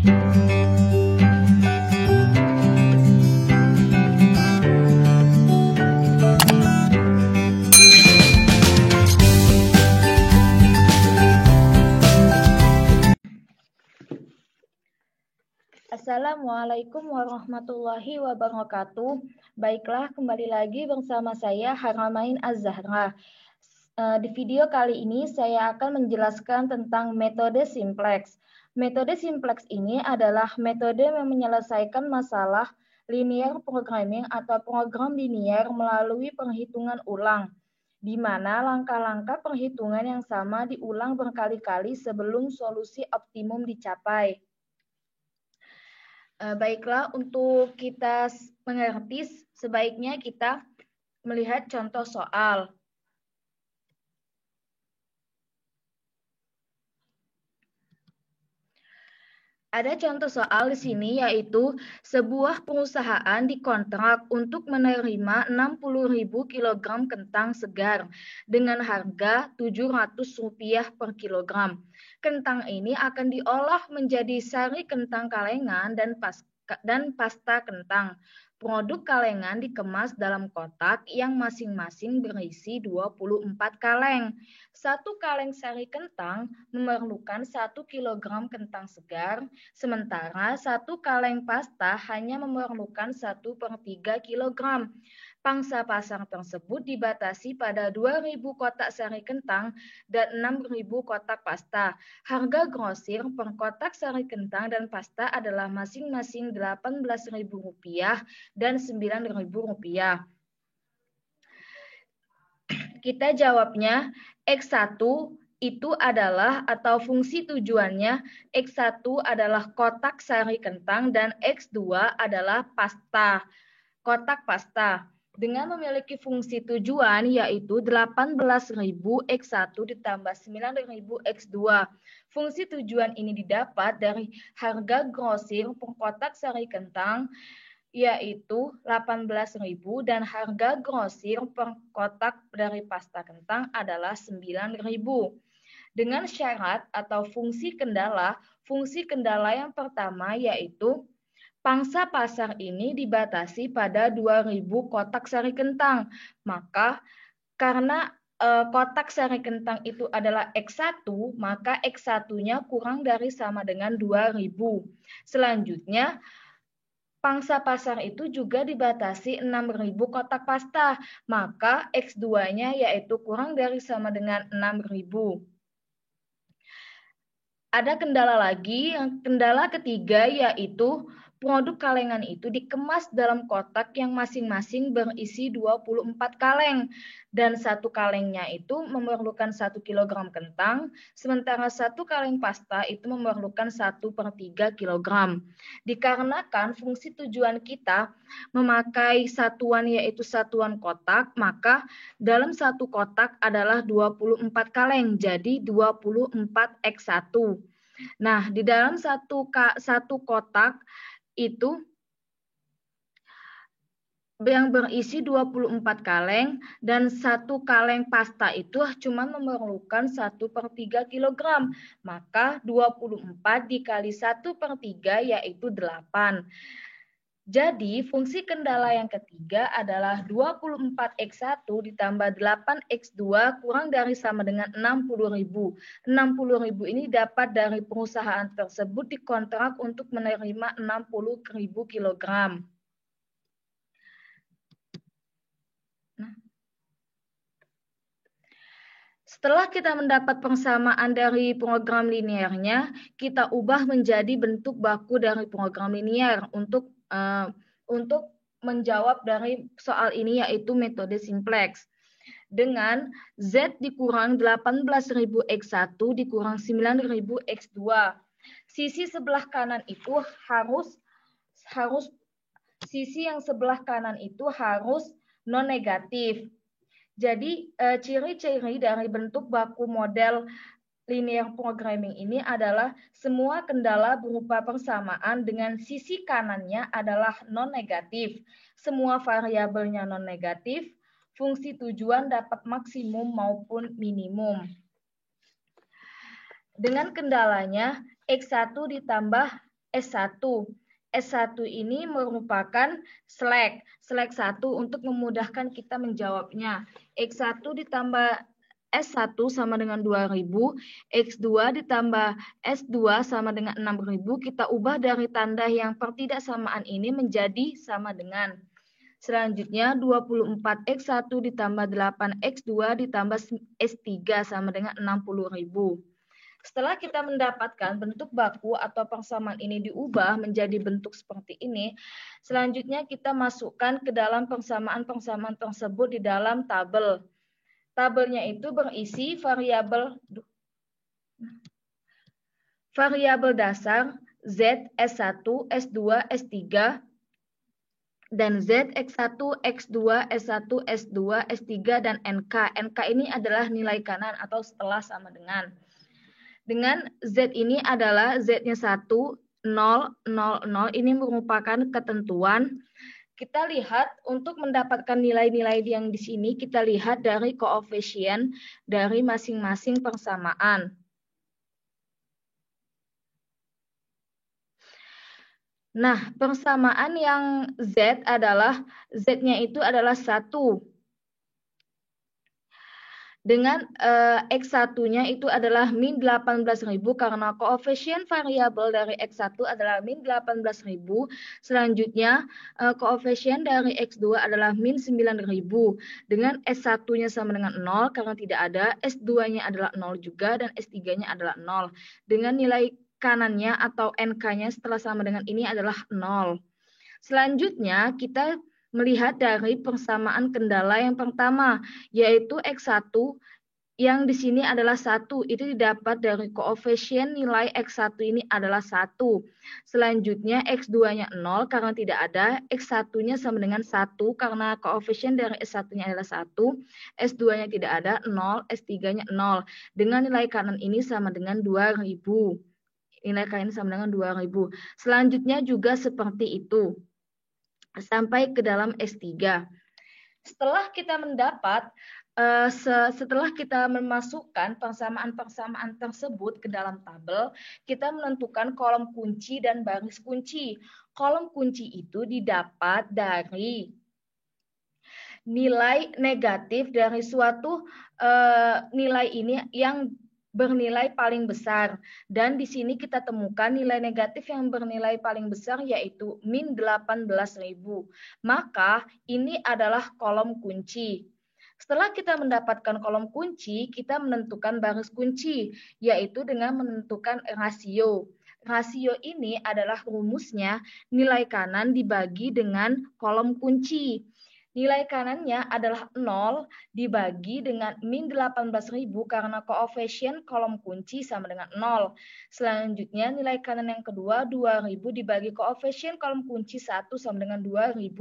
Assalamualaikum warahmatullahi wabarakatuh. Baiklah, kembali lagi bersama saya Haramain Az-Zahra. Di video kali ini saya akan menjelaskan tentang metode simplex. Metode simplex ini adalah metode yang menyelesaikan masalah linear programming atau program linear melalui perhitungan ulang, di mana langkah-langkah perhitungan yang sama diulang berkali-kali sebelum solusi optimum dicapai. Baiklah, untuk kita mengerti, sebaiknya kita melihat contoh soal. Ada contoh soal di sini, yaitu sebuah perusahaan dikontrak untuk menerima 60.000 kg kentang segar dengan harga Rp700 per kilogram. Kentang ini akan diolah menjadi sari kentang kalengan dan pasta kentang. Produk kalengan dikemas dalam kotak yang masing-masing berisi 24 kaleng. 1 kaleng sari kentang memerlukan 1 kg kentang segar, sementara 1 kaleng pasta hanya memerlukan 1/3 kg. Pangsa pasar tersebut dibatasi pada 2.000 kotak sari kentang dan 6.000 kotak pasta. Harga grosir per kotak sari kentang dan pasta adalah masing-masing Rp18.000 dan Rp9.000. Kita jawabnya X1 itu adalah atau fungsi tujuannya X1 adalah kotak sari kentang dan X2 adalah pasta, kotak pasta. Dengan memiliki fungsi tujuan yaitu 18.000 X1 ditambah 9.000 X2. Fungsi tujuan ini didapat dari harga grosir per kotak sari kentang yaitu 18.000 dan harga grosir per kotak dari pasta kentang adalah 9.000. Dengan syarat atau fungsi kendala yang pertama yaitu pangsa pasar ini dibatasi pada 2.000 kotak sari kentang. Maka karena kotak sari kentang itu adalah X1, maka X1-nya kurang dari sama dengan 2.000. Selanjutnya, pangsa pasar itu juga dibatasi 6.000 kotak pasta, maka X2-nya yaitu kurang dari sama dengan 6.000. Ada kendala lagi, kendala ketiga yaitu produk kalengan itu dikemas dalam kotak yang masing-masing berisi 24 kaleng dan 1 kalengnya itu memerlukan 1 kg kentang, sementara 1 kaleng pasta itu memerlukan 1/3 kg. Dikarenakan fungsi tujuan kita memakai satuan yaitu satuan kotak, maka dalam 1 kotak adalah 24 kaleng, jadi 24 X1. Nah, di dalam satu kotak itu yang berisi 24 kaleng dan 1 kaleng pasta itu cuma memerlukan 1/3 kg. Maka 24 dikali 1/3 yaitu 8. Jadi, fungsi kendala yang ketiga adalah 24X1 ditambah 8X2 kurang dari sama dengan 60.000. 60.000 ini dapat dari perusahaan tersebut dikontrak untuk menerima 60.000 kg. Setelah kita mendapat persamaan dari program linearnya, kita ubah menjadi bentuk baku dari program linear untuk menjawab dari soal ini yaitu metode simplex. Dengan Z dikurang 18.000 X1 dikurang 9.000 X2. Sisi sebelah kanan itu sisi yang sebelah kanan itu harus non negatif. Jadi ciri-ciri dari bentuk baku model linear programming ini adalah semua kendala berupa persamaan dengan sisi kanannya adalah non-negatif. Semua variabelnya non-negatif, fungsi tujuan dapat maksimum maupun minimum. Dengan kendalanya, X1 ditambah S1. S1 ini merupakan selek 1 untuk memudahkan kita menjawabnya. X1 ditambah S1 sama dengan 2000, X2 ditambah S2 sama dengan 6000, kita ubah dari tanda yang pertidaksamaan ini menjadi sama dengan. Selanjutnya 24X1 ditambah 8X2 ditambah S3 sama dengan 60.000. Setelah kita mendapatkan bentuk baku atau persamaan ini diubah menjadi bentuk seperti ini, selanjutnya kita masukkan ke dalam persamaan-persamaan tersebut di dalam tabel. Tabelnya itu berisi variabel dasar Z, S1, S2, S3, dan Z, X1, X2, S1, S2, S3, dan NK. NK ini adalah nilai kanan atau setelah sama dengan. Dengan Z ini adalah Z-nya 1, 0, 0, 0. Ini merupakan ketentuan. Kita lihat untuk mendapatkan nilai-nilai yang di sini, kita lihat dari koefisien dari masing-masing persamaan. Nah, persamaan yang Z adalah, Z-nya itu adalah 1. Dengan X1-nya itu adalah min 18.000 karena koefisien variabel dari X1 adalah min 18.000. Selanjutnya koefisien dari X2 adalah min 9.000. Dengan S1-nya sama dengan 0 karena tidak ada, S2-nya adalah 0 juga, dan S3-nya adalah 0. Dengan nilai kanannya atau NK-nya setelah sama dengan ini adalah 0. Selanjutnya kita melihat dari persamaan kendala yang pertama, yaitu X1 yang di sini adalah 1. Itu didapat dari koefisien nilai X1 ini adalah 1. Selanjutnya X2-nya 0 karena tidak ada, X1-nya sama dengan 1 karena koefisien dari S1-nya adalah 1, S2-nya tidak ada, 0, S3-nya 0. Dengan nilai kanan ini sama dengan 2000. Nilai kanan sama dengan 2000. Selanjutnya juga seperti itu sampai ke dalam S3. Setelah kita mendapat, setelah kita memasukkan persamaan-persamaan tersebut ke dalam tabel, kita menentukan kolom kunci dan baris kunci. Kolom kunci itu didapat dari nilai negatif dari suatu nilai ini yang bernilai paling besar, dan di sini kita temukan nilai negatif yang bernilai paling besar yaitu min 18.000. Maka ini adalah kolom kunci. Setelah kita mendapatkan kolom kunci, kita menentukan baris kunci, yaitu dengan menentukan rasio. Rasio ini adalah rumusnya nilai kanan dibagi dengan kolom kunci. Nilai kanannya adalah 0 dibagi dengan min 18.000 karena koefisien kolom kunci sama dengan 0. Selanjutnya nilai kanan yang kedua 2000 dibagi koefisien kolom kunci 1 sama dengan 2000.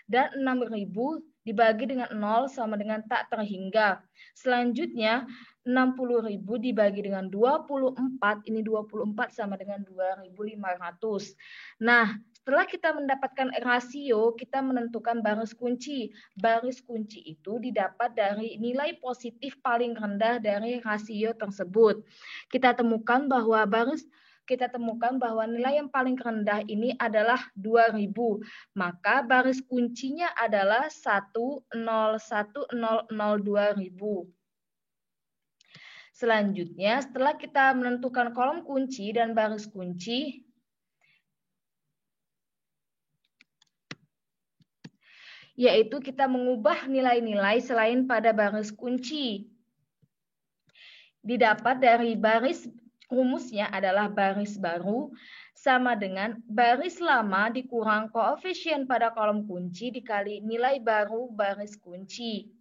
Dan 6000 dibagi dengan 0 sama dengan tak terhingga. Selanjutnya 60.000 dibagi dengan 24, ini 24 sama dengan 2.500. Nah, setelah kita mendapatkan rasio, kita menentukan baris kunci. Baris kunci itu didapat dari nilai positif paling rendah dari rasio tersebut. Kita temukan bahwa nilai yang paling rendah ini adalah 2000. Maka baris kuncinya adalah 101002000. Selanjutnya, setelah kita menentukan kolom kunci dan baris kunci, yaitu kita mengubah nilai-nilai selain pada baris kunci. Didapat dari baris, rumusnya adalah baris baru sama dengan baris lama dikurang koefisien pada kolom kunci dikali nilai baru baris kunci.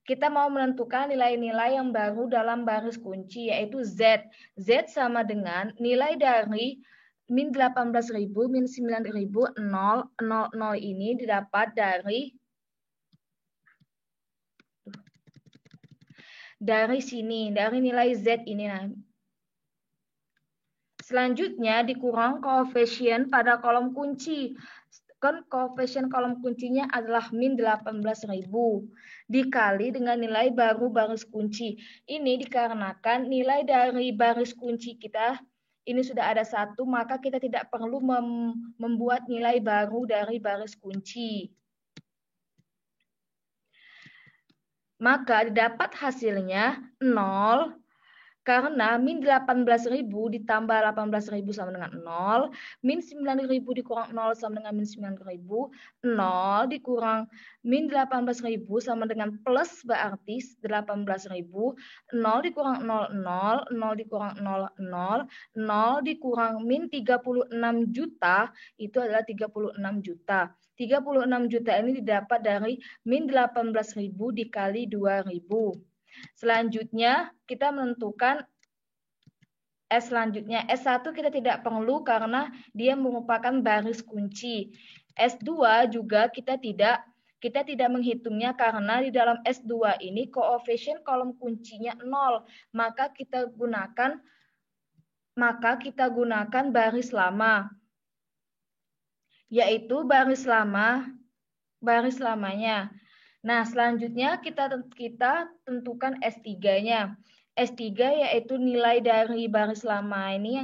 Kita mau menentukan nilai-nilai yang baru dalam baris kunci, yaitu Z. Z sama dengan nilai dari min 18.000, min 9.000, 0, 0, 0 ini didapat dari sini, dari nilai Z ini. Selanjutnya dikurang koefisien pada kolom kunci. Kan koefisien kolom kuncinya adalah min 18.000 dikali dengan nilai baru baris kunci. Ini dikarenakan nilai dari baris kunci kita ini sudah ada 1, maka kita tidak perlu membuat nilai baru dari baris kunci. Maka didapat hasilnya 0, karena min 18.000 ditambah 18.000 sama dengan 0, min 9.000 dikurang 0 sama dengan min 9.000, 0 dikurang min 18.000 sama dengan plus berarti 18.000, 0 dikurang 0, 0, 0 dikurang 0, 0, 0 dikurang min 36 juta, itu adalah 36 juta. 36 juta ini didapat dari min 18.000 dikali 2.000. Selanjutnya kita menentukan selanjutnya. S1 kita tidak perlu karena dia merupakan baris kunci. S2 juga kita tidak menghitungnya karena di dalam S2 ini koefisien kolom kuncinya 0. Maka kita gunakan baris lama. Yaitu baris lamanya. Nah, selanjutnya kita tentukan S3-nya. S3 yaitu nilai dari baris lama ini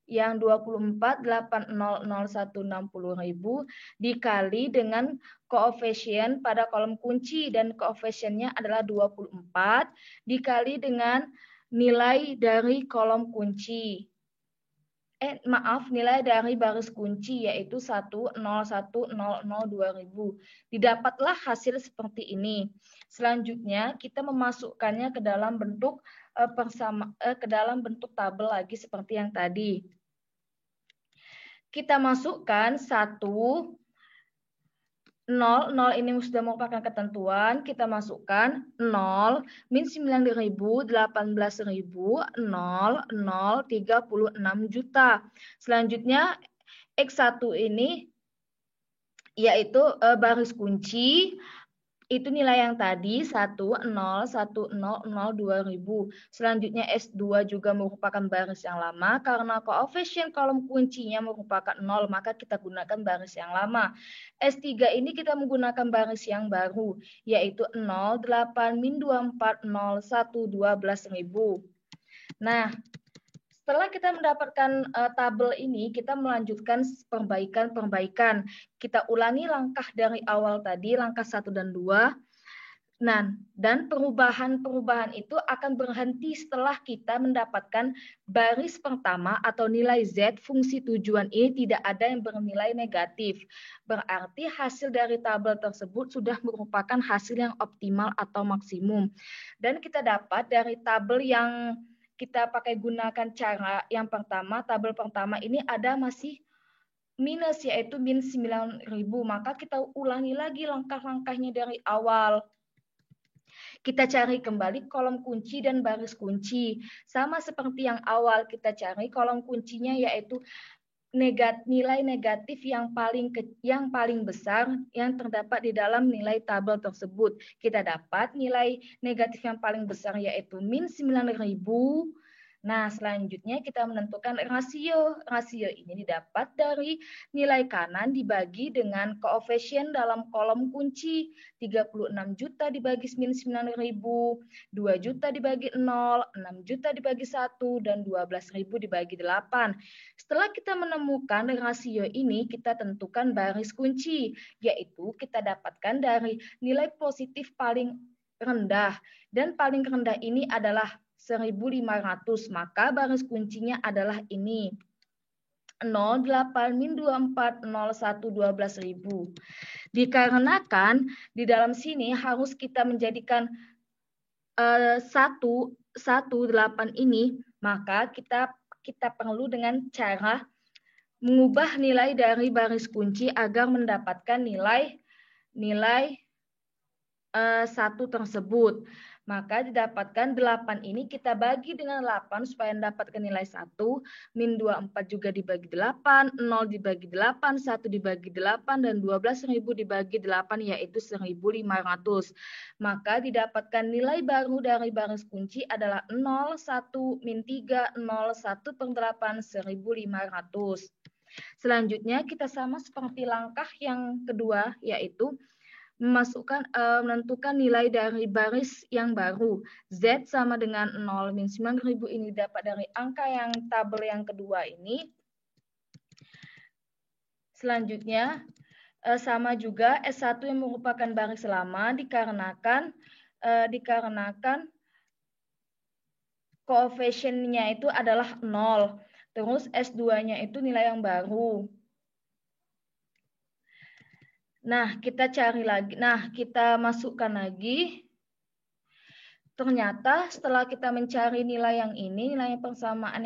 yang 24.800.160.000 dikali dengan koefisien pada kolom kunci dan koefisiennya adalah 24 dikali dengan nilai dari kolom kunci. Nilai dari baris kunci yaitu 101002000. Didapatlah hasil seperti ini. Selanjutnya kita memasukkannya ke dalam bentuk tabel lagi seperti yang tadi. Kita masukkan 1 0 ini sudah merupakan ketentuan, kita masukkan 0, min 9.000, 18.000, 0, 0, 36 juta. Selanjutnya, X1 ini yaitu baris kunci, itu nilai yang tadi 101002.000. Selanjutnya S2 juga merupakan baris yang lama karena koefisien kolom kuncinya merupakan 0, maka kita gunakan baris yang lama. S3 ini kita menggunakan baris yang baru yaitu 08-min240112.000. Nah, setelah kita mendapatkan tabel ini, kita melanjutkan perbaikan. Kita ulangi langkah dari awal tadi, langkah 1 dan 2. Nah, dan perubahan itu akan berhenti setelah kita mendapatkan baris pertama atau nilai Z fungsi tujuan ini tidak ada yang bernilai negatif. Berarti hasil dari tabel tersebut sudah merupakan hasil yang optimal atau maksimum. Dan kita dapat dari tabel yang kita pakai gunakan cara yang pertama, tabel pertama ini ada masih minus yaitu min 9.000. Maka kita ulangi lagi langkah-langkahnya dari awal. Kita cari kembali kolom kunci dan baris kunci. Sama seperti yang awal kita cari kolom kuncinya yaitu nilai negatif yang paling besar yang terdapat di dalam nilai tabel tersebut. Kita dapat nilai negatif yang paling besar yaitu min 9.000. Nah, selanjutnya kita menentukan rasio. Rasio ini didapat dari nilai kanan dibagi dengan koefisien dalam kolom kunci. 36 juta dibagi min 9.000, 2 juta dibagi 0, 6 juta dibagi 1, dan 12.000 dibagi 8. Setelah kita menemukan rasio ini, kita tentukan baris kunci, yaitu kita dapatkan dari nilai positif paling rendah. Dan paling rendah ini adalah 1.500, maka baris kuncinya adalah ini. 08-min240112.000. Dikarenakan di dalam sini harus kita menjadikan 118 ini, maka kita perlu dengan cara mengubah nilai dari baris kunci agar mendapatkan nilai 1 tersebut. Maka didapatkan 8 ini kita bagi dengan 8 supaya mendapatkan nilai 1. Min 24 juga dibagi 8, 0 dibagi 8, 1 dibagi 8, dan 12.000 dibagi 8 yaitu 1.500. Maka didapatkan nilai baru dari baris kunci adalah 0, 1, min 3, 0, 1/8, 1.500. Selanjutnya kita sama seperti langkah yang kedua yaitu menentukan nilai dari baris yang baru. Z sama dengan 0 min 9.000 ini dapat dari angka yang tabel yang kedua ini. Selanjutnya, sama juga S1 yang merupakan baris lama dikarenakan koefisiennya itu adalah 0. Terus S2-nya itu nilai yang baru. Nah, kita cari lagi. Nah, kita masukkan lagi. Ternyata setelah kita mencari nilai yang ini, nilai persamaan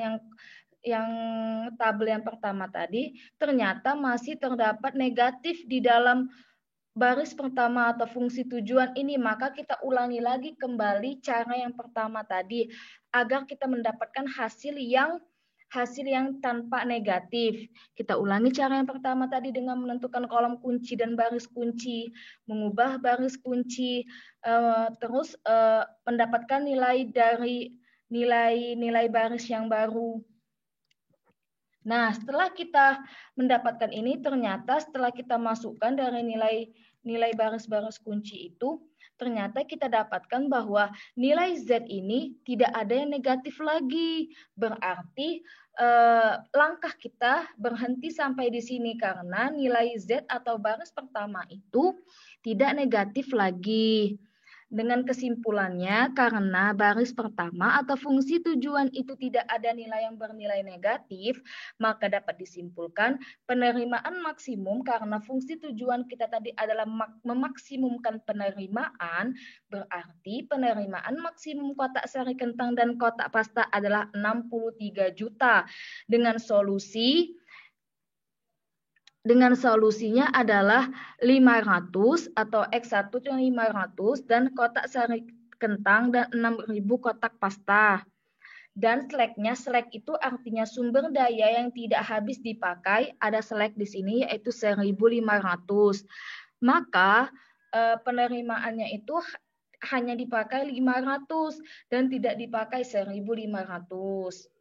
yang tabel yang pertama tadi, ternyata masih terdapat negatif di dalam baris pertama atau fungsi tujuan ini. Maka kita ulangi lagi kembali cara yang pertama tadi agar kita mendapatkan hasil yang tanpa negatif. Kita ulangi cara yang pertama tadi dengan menentukan kolom kunci dan baris kunci, mengubah baris kunci, terus mendapatkan nilai dari nilai baris yang baru. Nah, setelah kita mendapatkan ini, ternyata setelah kita masukkan dari nilai baris-baris kunci itu, ternyata kita dapatkan bahwa nilai Z ini tidak ada yang negatif lagi. Berarti langkah kita berhenti sampai di sini karena nilai Z atau baris pertama itu tidak negatif lagi. Dengan kesimpulannya, karena baris pertama atau fungsi tujuan itu tidak ada nilai yang bernilai negatif, maka dapat disimpulkan penerimaan maksimum karena fungsi tujuan kita tadi adalah memaksimumkan penerimaan, berarti penerimaan maksimum kotak sari kentang dan kotak pasta adalah 63 juta. Dengan solusinya adalah 500 atau X1 yang 500 dan kotak sari kentang dan 6.000 kotak pasta. Dan slack-nya, slack itu artinya sumber daya yang tidak habis dipakai, ada slack di sini yaitu 1.500. Maka penerimaannya itu hanya dipakai 500 dan tidak dipakai 1.500.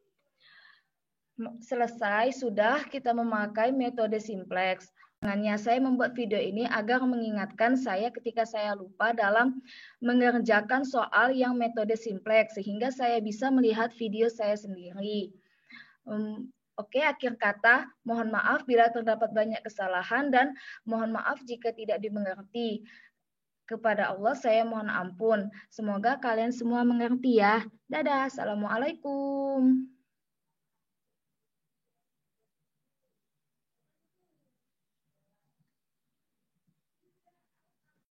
Selesai, sudah kita memakai metode simplex. Dengannya saya membuat video ini agar mengingatkan saya ketika saya lupa dalam mengerjakan soal yang metode simplex, sehingga saya bisa melihat video saya sendiri. Oke, akhir kata, mohon maaf bila terdapat banyak kesalahan dan mohon maaf jika tidak dimengerti. Kepada Allah saya mohon ampun. Semoga kalian semua mengerti ya. Dadah, assalamualaikum.